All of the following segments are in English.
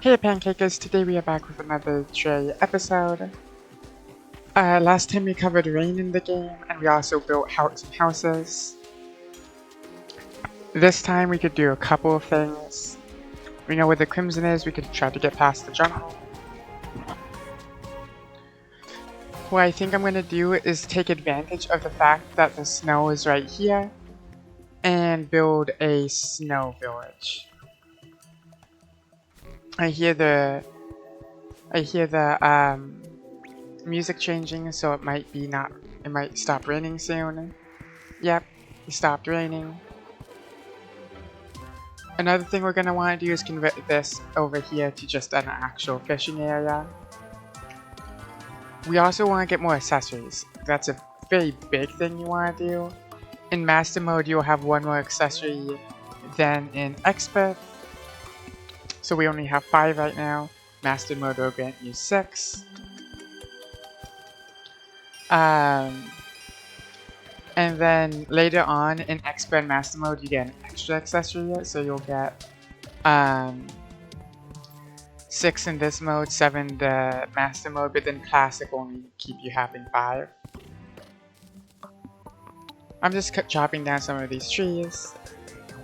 Hey Pancakers, today we are back with another Terraria episode. Last time we covered rain in the game, and we also built some houses. This time we could do a couple of things. We know where the Crimson is, we could try to get past the jungle. What I think I'm going to do is take advantage of the fact that the snow is right here, and build a snow village. I hear the music changing, so it might stop raining soon. Yep, it stopped raining. Another thing we're gonna want to do is convert this over here to just an actual fishing area. We also want to get more accessories. That's a very big thing you want to do. In Master Mode, you'll have one more accessory than in Expert. So we only have 5 right now. Master Mode will grant you 6. And then later on in Expert and Master Mode, you get an extra accessory, so you'll get 6 in this mode, 7 in the Master Mode, but then Classic only keep you having 5. I'm just chopping down some of these trees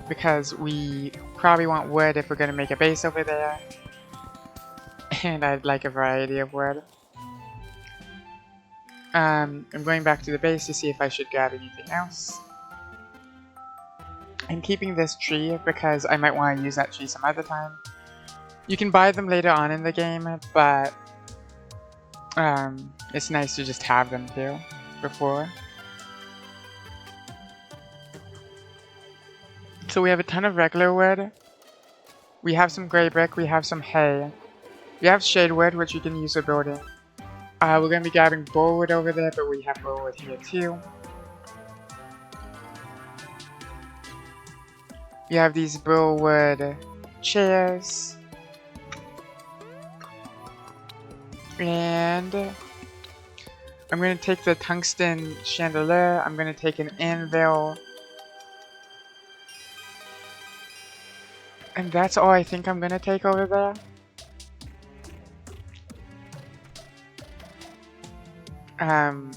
because we probably want wood if we're going to make a base over there, and I'd like a variety of wood. I'm going back to the base to see if I should grab anything else. I'm keeping this tree because I might want to use that tree some other time. You can buy them later on in the game, but it's nice to just have them too before. So we have a ton of regular wood. We have some gray brick, we have some hay. We have shade wood, which you can use for building. We're going to be grabbing bullwood over there, but we have bullwood here too. We have these bullwood chairs. And I'm going to take the tungsten chandelier. I'm going to take an anvil. And that's all I think I'm going to take over there. I'm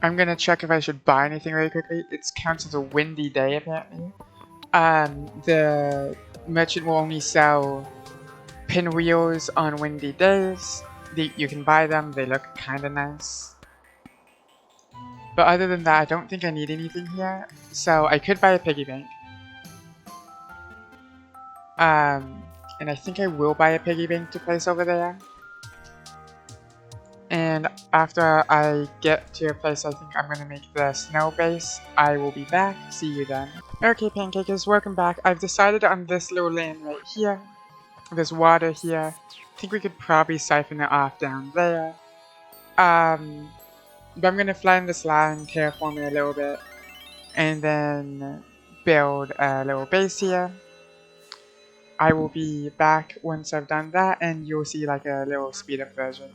gonna check if I should buy anything really quickly. It counts as a windy day apparently. The merchant will only sell pinwheels on windy days. You can buy them, they look kinda nice. But other than that, I don't think I need anything here. So I could buy a piggy bank. And I think I will buy a piggy bank to place over there. And after I get to a place I think I'm going to make the snow base, I will be back. See you then. Okay, Pancakers, welcome back. I've decided on this little land right here. There's water here. I think we could probably siphon it off down there. But I'm going to flatten this line, terraform it a little bit, and then build a little base here. I will be back once I've done that, and you'll see like a little speed up version.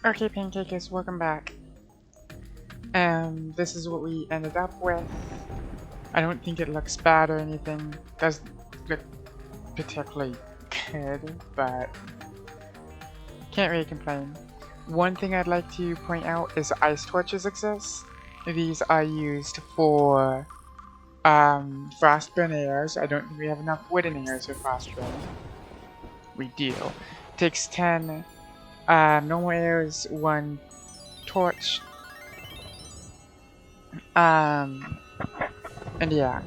Okay, Pancakers, welcome back. This is what we ended up with. I don't think it looks bad or anything. Doesn't look particularly good, but can't really complain. One thing I'd like to point out is ice torches exist. These are used for frostburn arrows. I don't think we have enough wooden arrows for frostburn. We do. Takes 10 normal arrows, 1 torch. And yeah.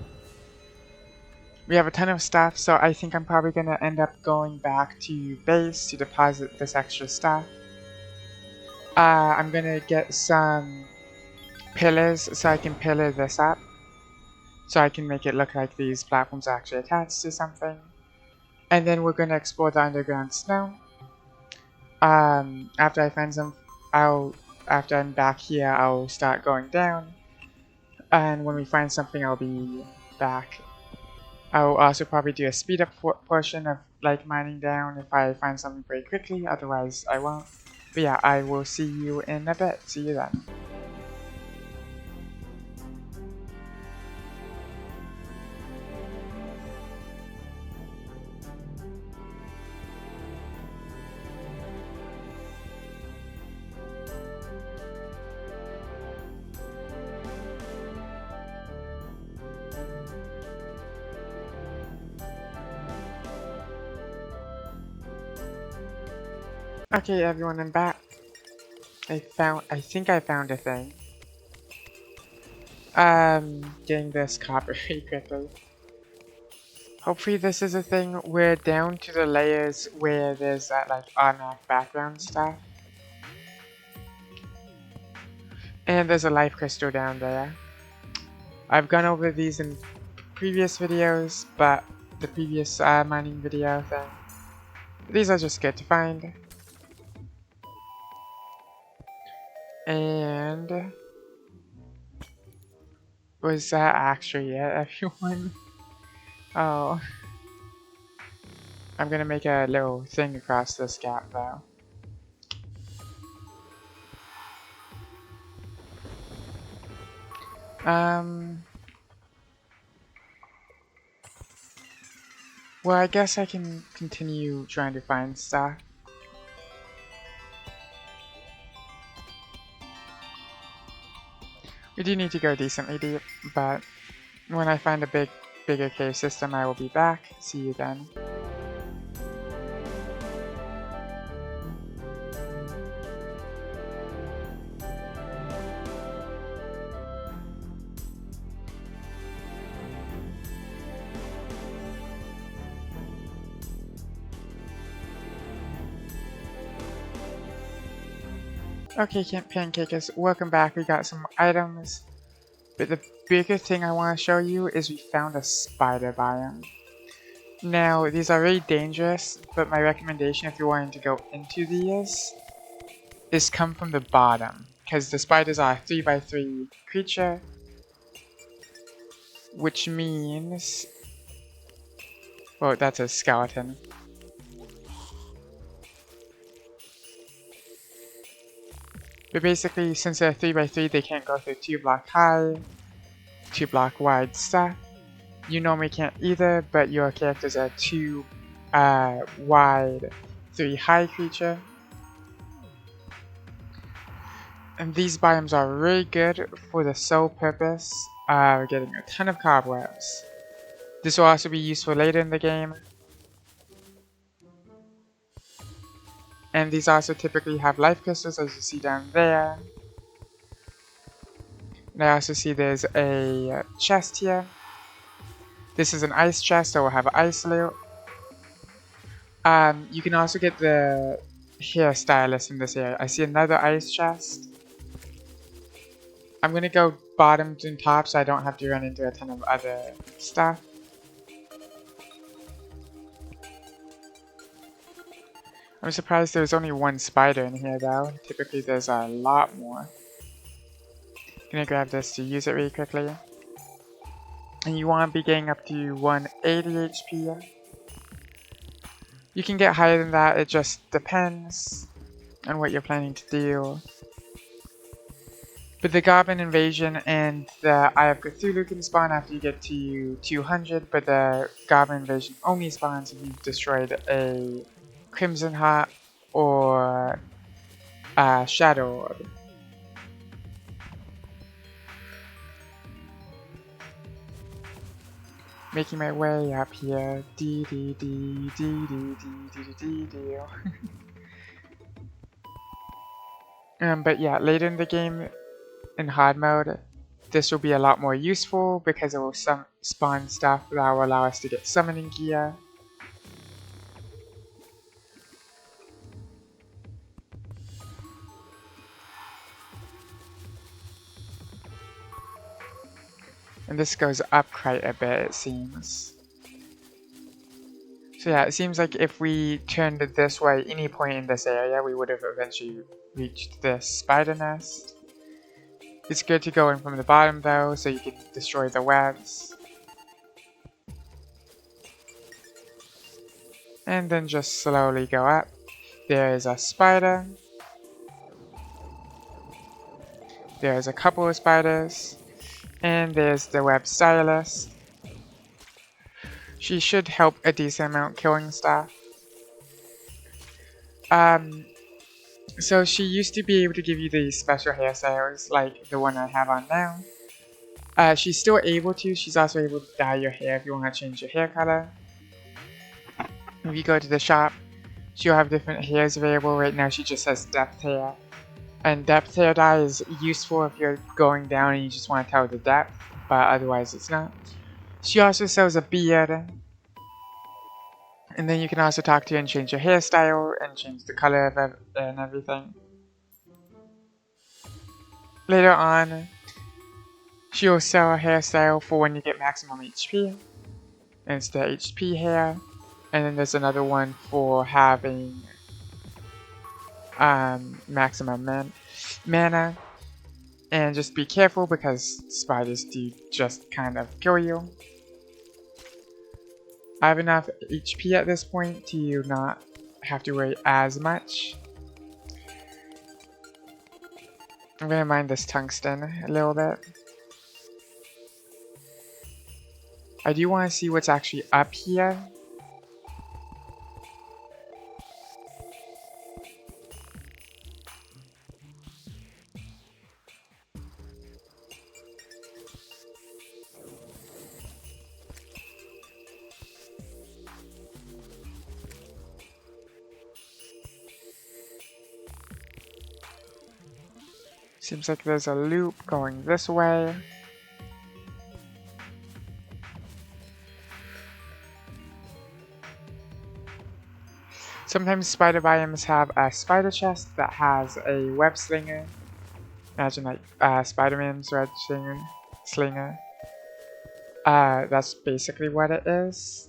We have a ton of stuff, so I think I'm probably gonna end up going back to base to deposit this extra stuff. I'm gonna get some pillars so I can pillar this up. So I can make it look like these platforms are actually attached to something. And then we're gonna explore the underground snow. After I find some, after I'm back here, I'll start going down. And when we find something, I'll be back. I'll also probably do a speed up portion of like mining down if I find something very quickly, otherwise I won't. But yeah, I will see you in a bit. See you then. Okay everyone, I'm back. I think I found a thing. Getting this copper pretty quickly. Hopefully this is a thing. We're down to the layers where there's that like automatic background stuff. And there's a life crystal down there. I've gone over these in previous videos, but the previous mining video thing. These are just good to find. And was that actually it, everyone? Oh. I'm gonna make a little thing across this gap though. Well, I guess I can continue trying to find stuff. We do need to go decently deep, but when I find a bigger cave system, I will be back. See you then. Okay, Pancakers, welcome back. We got some items, but the bigger thing I want to show you is we found a spider biome. Now, these are really dangerous, but my recommendation if you're wanting to go into these is come from the bottom, because the spiders are a 3x3 creature, which means... well, that's a skeleton. But basically, since they're 3x3, they can't go through 2 block high, 2 block wide stuff. You normally can't either, but your character's a 2 wide, 3 high creature. And these biomes are really good for the sole purpose of getting a ton of cobwebs. This will also be useful later in the game. And these also typically have life crystals, as you see down there. And I also see there's a chest here. This is an ice chest, so we'll have ice loot. You can also get the hairstylist in this area. I see another ice chest. I'm gonna go bottom and top so I don't have to run into a ton of other stuff. I'm surprised there's only one spider in here though. Typically there's a lot more. Gonna grab this to use it really quickly. And you want to be getting up to 180 HP. You can get higher than that, it just depends. on what you're planning to do. But the Goblin Invasion and the Eye of Cthulhu can spawn after you get to 200, but the Goblin Invasion only spawns if you've destroyed a Crimson Heart or a Shadow Orb. Making my way up here. Dee dee dee dee dee dee dee dee dee. But yeah, later in the game, in hard mode, this will be a lot more useful because it will spawn stuff that will allow us to get summoning gear. And this goes up quite a bit, it seems. So yeah, it seems like if we turned it this way any point in this area, we would have eventually reached this spider nest. It's good to go in from the bottom though, so you can destroy the webs. And then just slowly go up. There is a spider. There's a couple of spiders. And there's the web stylist. She should help a decent amount killing stuff. So she used to be able to give you these special hairstyles like the one I have on now. She's still able to. She's also able to dye your hair if you want to change your hair color. If you go to the shop, she'll have different hairs available. Right now she just has depth hair. And depth hair dye is useful if you're going down and you just want to tell the depth, but otherwise it's not. She also sells a beard. And then you can also talk to her and change your hairstyle and change the color of it and everything. Later on, she'll sell a hairstyle for when you get maximum HP. And it's the HP hair. And then there's another one for having maximum mana. And just be careful because spiders do just kind of kill you. I have enough HP at this point to not have to worry as much. I'm gonna mine this tungsten a little bit. I do want to see what's actually up here. Seems like there's a loop going this way. Sometimes spider biomes have a spider chest that has a web slinger. Imagine like Spider-Man's red slinger. That's basically what it is.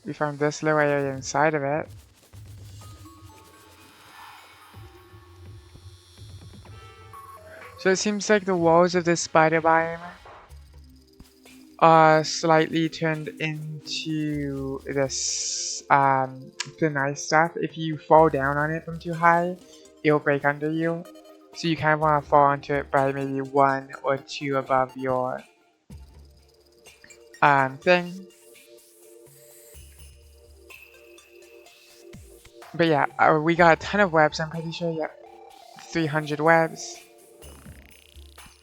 We found this little area inside of it. So it seems like the walls of this spider biome are slightly turned into this thin ice stuff. If you fall down on it from too high, it'll break under you. So you kind of want to fall onto it by maybe 1 or 2 above your thing. But yeah, we got a ton of webs, I'm pretty sure. Yep, 300 webs.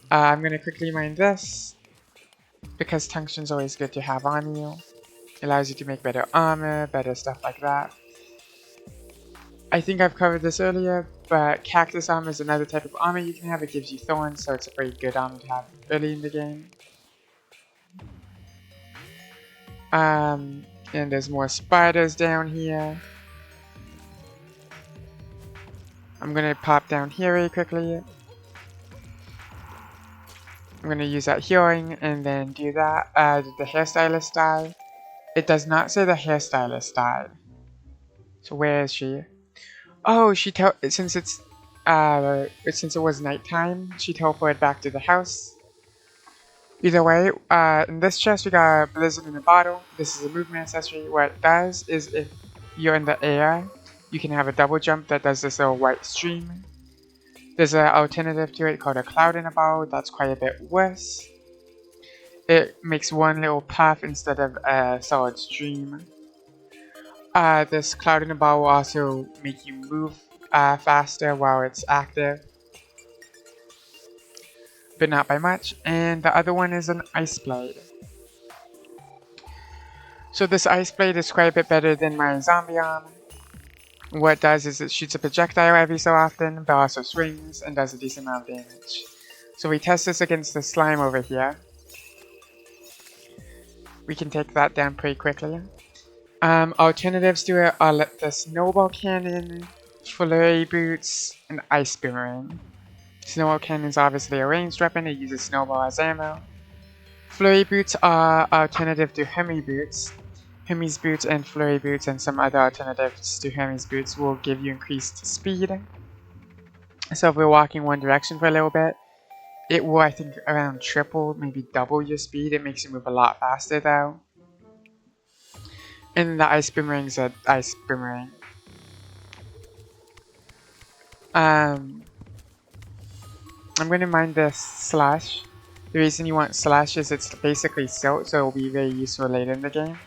I'm gonna quickly mine this because tungsten's always good to have on you. It allows you to make better armor, better stuff like that. I think I've covered this earlier, but cactus armor is another type of armor you can have. It gives you thorns, so it's a very good armor to have early in the game. And there's more spiders down here. I'm gonna pop down here really quickly. I'm gonna use that healing and then do that. Did the hairstylist die? It does not say the hairstylist died. So where is she? Oh, since it was nighttime, she teleported back to the house. Either way, in this chest we got a blizzard in a bottle. This is a movement accessory. What it does is if you're in the air, you can have a double jump that does this little white stream. There's an alternative to it called a cloud in a bottle that's quite a bit worse. It makes one little path instead of a solid stream. This cloud in a bottle will also make you move faster while it's active, but not by much. And the other one is an ice blade. So this ice blade is quite a bit better than my zombie arm. What it does is it shoots a projectile every so often, but also swings and does a decent amount of damage. So we test this against the slime over here. We can take that down pretty quickly. Alternatives to it are the snowball cannon, flurry boots, and ice boomerang. Snowball cannon is obviously a ranged weapon, it uses snowball as ammo. Flurry boots are alternative to Hermes boots. Hermes boots and flurry boots and some other alternatives to Hermes boots will give you increased speed. So if we're walking one direction for a little bit, it will, I think, around triple, maybe double your speed. It makes you move a lot faster though. And the ice boomerang's an ice boomerang. I'm going to mine this slash. The reason you want slash is it's basically silt, so it will be very useful later in the game.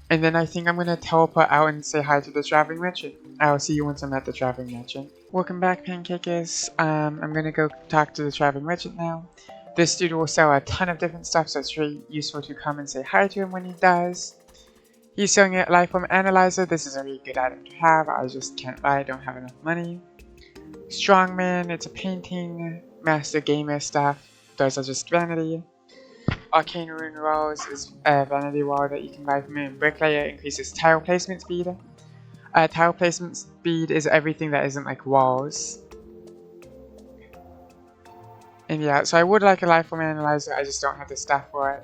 And then I think I'm going to teleport out and say hi to the traveling merchant. I'll see you once I'm at the traveling merchant. Welcome back, Pancakers. I'm going to go talk to the traveling merchant now. This dude will sell a ton of different stuff, so it's really useful to come and say hi to him when he does. He's selling a Lifeform Analyzer. This is a really good item to have. I just can't buy it, don't have enough money. Strongman, it's a painting. Master Gamer stuff. Those are just vanity. Arcane Rune Rolls is a vanity wall that you can buy from him. Bricklayer increases tile placement speed. Tile placement speed is everything that isn't like walls. And yeah, so I would like a Lifeform Analyzer, I just don't have the stuff for it.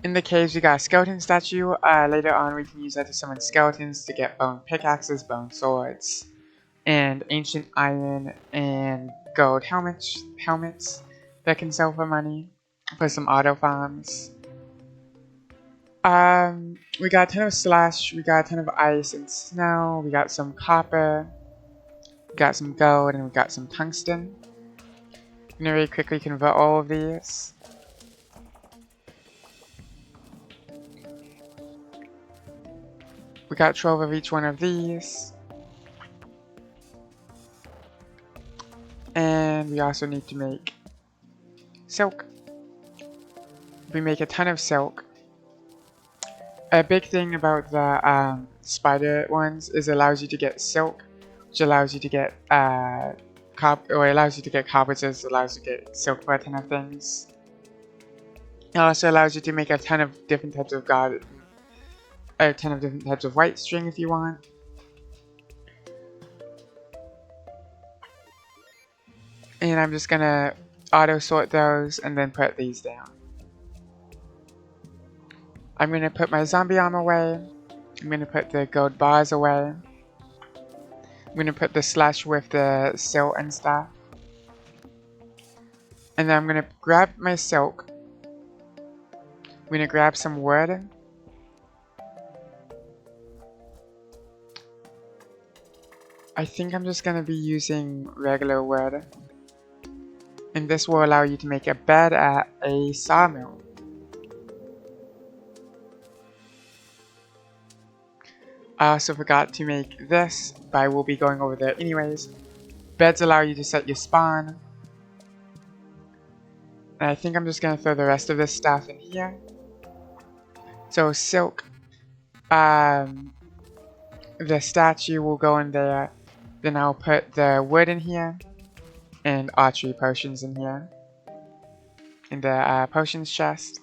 In the caves we got a skeleton statue. Later on we can use that to summon skeletons to get bone pickaxes, bone swords, and ancient iron and gold helmets that can sell for money for some auto farms. We got a ton of slash, we got a ton of ice and snow, we got some copper, we got some gold, and we got some tungsten. I'm gonna really quickly convert all of these. We got 12 of each one of these. And we also need to make silk. We make a ton of silk. A big thing about the spider ones is it allows you to get silk, which allows you to get allows you to get carpeters, allows you to get silk for a ton of things. It also allows you to make a ton of different types of white string if you want. And I'm just gonna auto sort those and then put these down. I'm gonna put my zombie arm away. I'm gonna put the gold bars away. I'm gonna put the slash with the silk and stuff. And then I'm gonna grab my silk. I'm gonna grab some wood. I think I'm just gonna be using regular wood. And this will allow you to make a bed at a sawmill. I also forgot to make this, but I will be going over there anyways. Beds allow you to set your spawn. And I think I'm just going to throw the rest of this stuff in here. So silk. The statue will go in there. Then I'll put the wood in here. And archery potions in here. In the potions chest.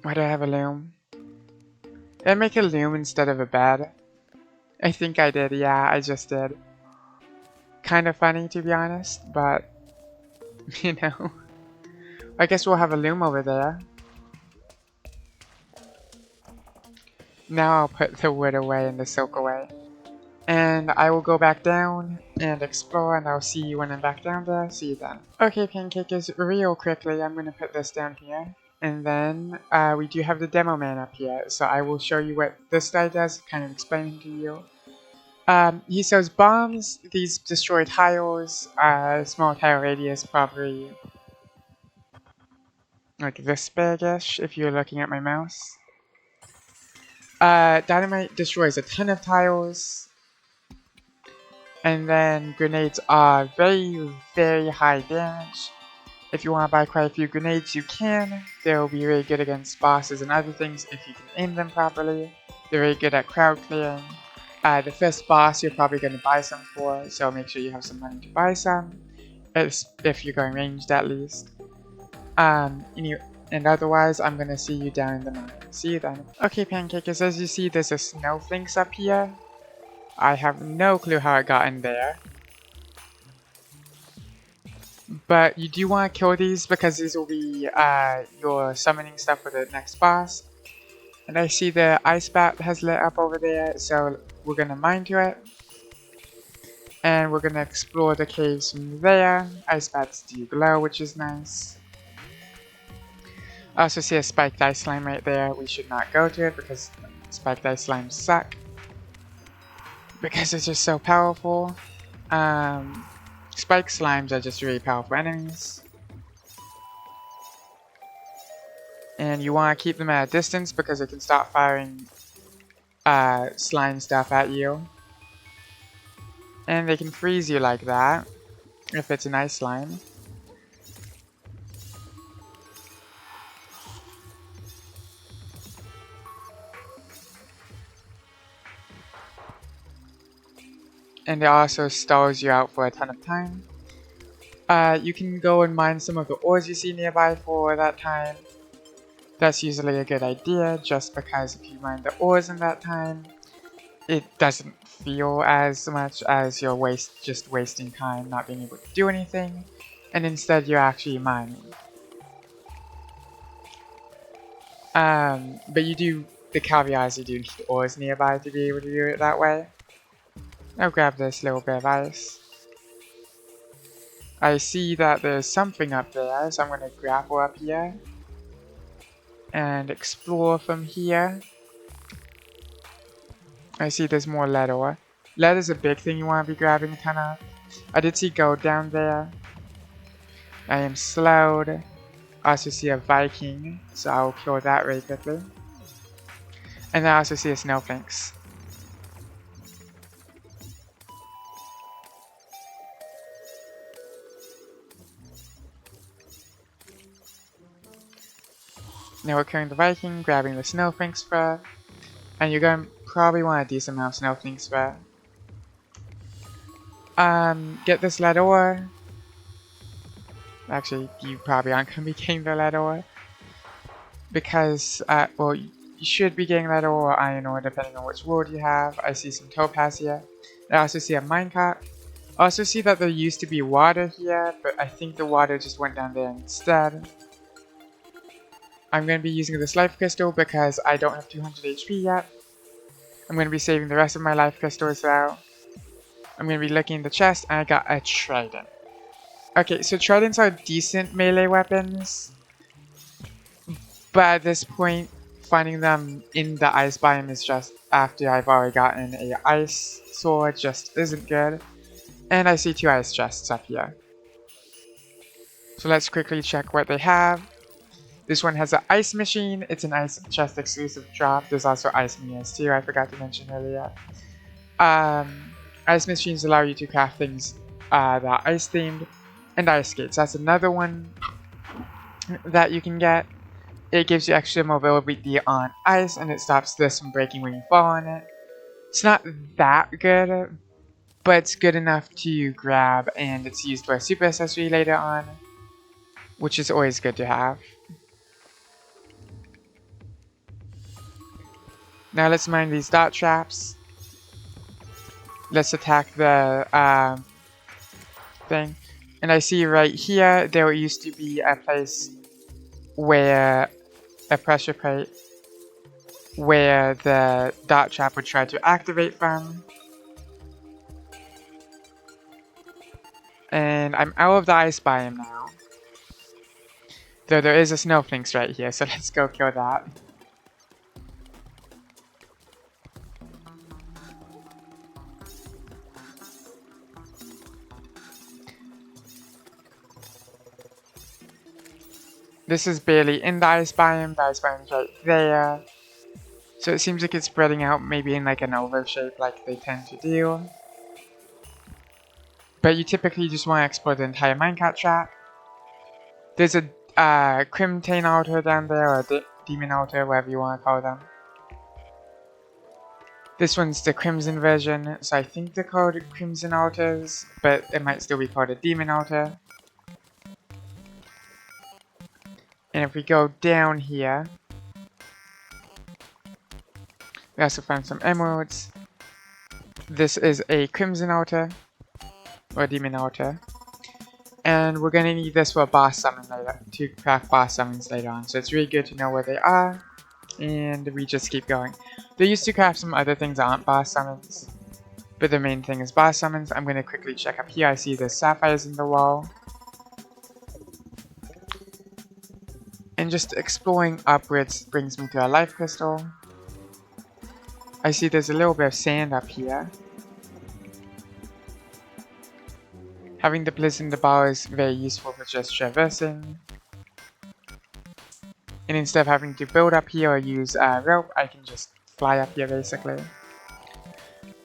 Why do I have a loom? Did I make a loom instead of a bed? I think I did, yeah, I just did. Kind of funny to be honest, but you know. I guess we'll have a loom over there. Now I'll put the wood away and the silk away. And I will go back down and explore, and I'll see you when I'm back down there. See you then. Okay, Pancakers, real quickly, I'm going to put this down here. And then we do have the demo man up here, so I will show you what this guy does, kind of explaining to you. He sells bombs. These destroy tiles, small tile radius, probably like this big-ish, if you're looking at my mouse. Dynamite destroys a ton of tiles. And then grenades are very, very high damage. If you want to buy quite a few grenades, you can. They'll be really good against bosses and other things if you can aim them properly. They're very good at crowd clearing. The first boss you're probably going to buy some for, so make sure you have some money to buy some. If you're going ranged at least. And otherwise, I'm going to see you down in the mine. See you then. Okay, Pancakers, as you see, there's a snowflakes up here. I have no clue how it got in there. But you do want to kill these because these will be your summoning stuff for the next boss. And I see the ice bat has lit up over there, so we're going to mine to it. And we're going to explore the caves from there. Ice bats do glow, which is nice. I also see a spiked ice slime right there. We should not go to it because spiked ice slimes suck. Because it's just so powerful. Spike slimes are just really powerful enemies. And you want to keep them at a distance because they can start firing slime stuff at you. And they can freeze you like that if it's an ice slime. And it also stalls you out for a ton of time. You can go and mine some of the ores you see nearby for that time. That's usually a good idea, just because if you mine the ores in that time, it doesn't feel as much as you're just wasting time not being able to do anything, and instead you're actually mining. But the caveat is you do need ores nearby to be able to do it that way. I'll grab this little bit of ice. I see that there's something up there, so I'm going to grapple up here. And explore from here. I see there's more lead ore. Lead is a big thing you want to be grabbing a ton of. I did see gold down there. I am slowed. I also see a Viking, so I will kill that very quickly. And I also see a snowfinx. Now we're killing the Viking, grabbing the snowfinx fur. And you're going to probably want a decent amount of snowfinx fur. Get this lead ore. Actually, you probably aren't going to be getting the lead ore. Because, well, you should be getting lead ore or iron ore depending on which world you have. I see some topaz here. I also see a minecart. I also see that there used to be water here, but I think the water just went down there instead. I'm going to be using this life crystal because I don't have 200 HP yet. I'm going to be saving the rest of my life crystals though. I'm going to be looking in the chest and I got a trident. Okay, so tridents are decent melee weapons. But at this point, finding them in the ice biome is just after I've already gotten a ice sword just isn't good. And I see 2 ice chests up here. So let's quickly check what they have. This one has an ice machine. It's an ice chest exclusive drop. There's also ice mirrors too, I forgot to mention earlier. Ice machines allow you to craft things that are ice themed. And ice skates. That's another one that you can get. It gives you extra mobility on ice and it stops this from breaking when you fall on it. It's not that good, but it's good enough to grab and it's used for a super accessory later on, which is always good to have. Now let's mine these dot traps. Let's attack the thing. And I see right here, there used to be a place where a pressure plate where the dot trap would try to activate from. And I'm out of the ice biome now. Though there is a snowflakes right here, so let's go kill that. This is barely in the ice biome is right there. So it seems like it's spreading out maybe in like an oval shape like they tend to do. But you typically just want to explore the entire minecart track. There's a Crimtane altar down there, or Demon altar, whatever you want to call them. This one's the Crimson version, so I think they're called Crimson altars, but it might still be called a Demon altar. And if we go down here, we also found some emeralds. This is a Crimson altar, or Demon altar. And we're going to need this for a boss summon later, to craft boss summons later on. So it's really good to know where they are. And we just keep going. They used to craft some other things that aren't boss summons. But the main thing is boss summons. I'm going to quickly check up here. I see there's sapphires in the wall. And just exploring upwards brings me to a life crystal. I see there's a little bit of sand up here. Having the bliss in the bar is very useful for just traversing. And instead of having to build up here or use rope, I can just fly up here basically.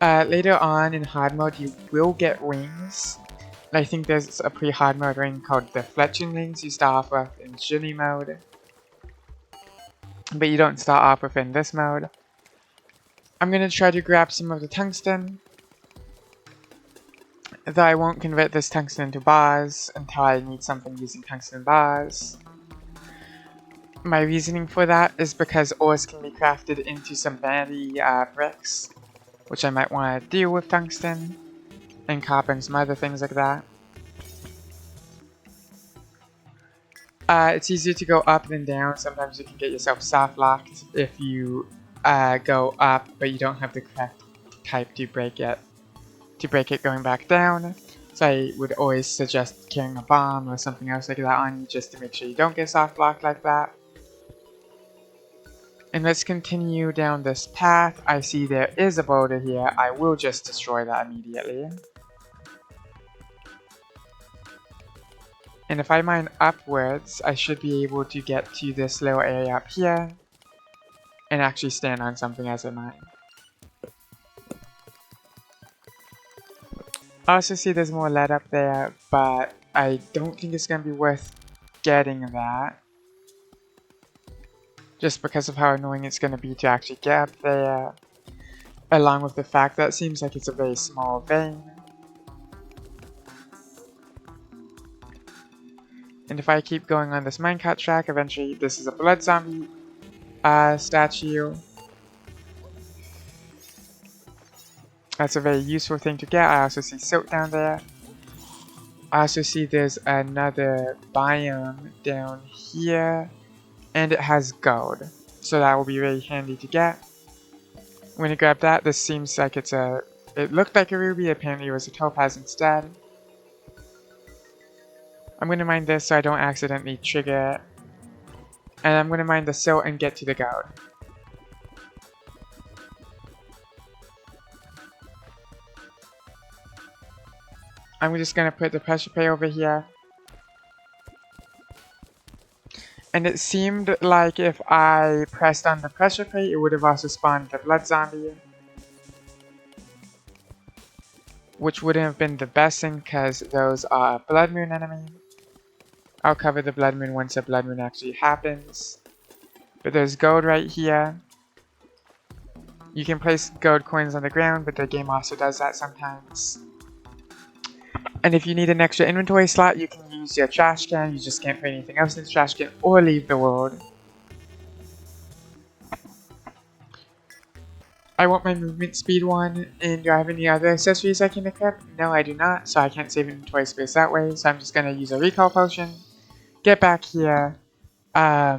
Later on in hard mode, you will get wings. I think there's a pre-hard mode ring called the Fletching Rings you start off with in Shiny mode. But you don't start off with in this mode. I'm going to try to grab some of the tungsten. Though I won't convert this tungsten into bars until I need something using tungsten bars. My reasoning for that is because ores can be crafted into some vanity bricks, which I might want to deal with tungsten, and copper and some other things like that. It's easier to go up than down. Sometimes you can get yourself soft locked if you go up, but you don't have the correct type to break it. Going back down. So I would always suggest carrying a bomb or something else like that on you just to make sure you don't get soft locked like that. And let's continue down this path. I see there is a boulder here. I will just destroy that immediately. And if I mine upwards, I should be able to get to this little area up here and actually stand on something as I mine. I also see there's more lead up there, but I don't think it's going to be worth getting that. Just because of how annoying it's going to be to actually get up there. Along with the fact that it seems like it's a very small vein. And if I keep going on this minecart track, eventually this is a blood zombie statue. That's a very useful thing to get. I also see silt down there. I also see there's another biome down here. And it has gold. So that will be really handy to get. When you grab that, this seems like it's a... It looked like a ruby, apparently it was a topaz instead. I'm going to mine this so I don't accidentally trigger it. And I'm going to mine the silt and get to the gold. I'm just going to put the pressure plate over here. And it seemed like if I pressed on the pressure plate, it would have also spawned the blood zombie. Which wouldn't have been the best thing because those are blood moon enemy. I'll cover the blood moon once a blood moon actually happens. But there's gold right here. You can place gold coins on the ground, but the game also does that sometimes. And if you need an extra inventory slot, you can use your trash can. You just can't put anything else in the trash can or leave the world. I want my movement speed 1, and do I have any other accessories I can equip? No, I do not, so I can't save inventory space that way, so I'm just going to use a recall potion. Get back here. I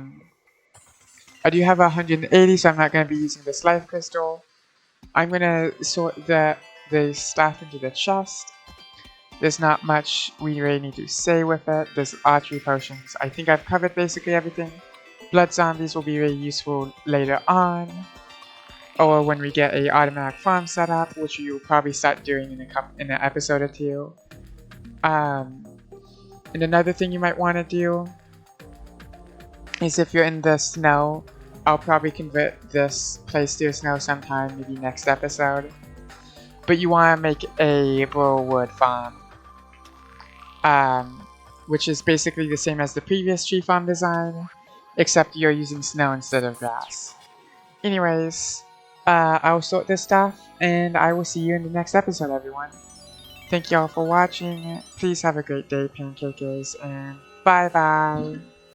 do have 180, so I'm not going to be using this life crystal. I'm going to sort the stuff into the chest. There's not much we really need to say with it. There's archery potions. I think I've covered basically everything. Blood zombies will be really useful later on, or when we get a automatic farm set up, which you'll probably start doing in an episode or two. And another thing you might want to do is if you're in the snow, I'll probably convert this place to snow sometime, maybe next episode. But you want to make a wood farm, which is basically the same as the previous tree farm design, except you're using snow instead of grass. Anyways, I'll sort this stuff, and I will see you in the next episode, everyone. Thank you all for watching. Please have a great day, Pancakers, and bye-bye.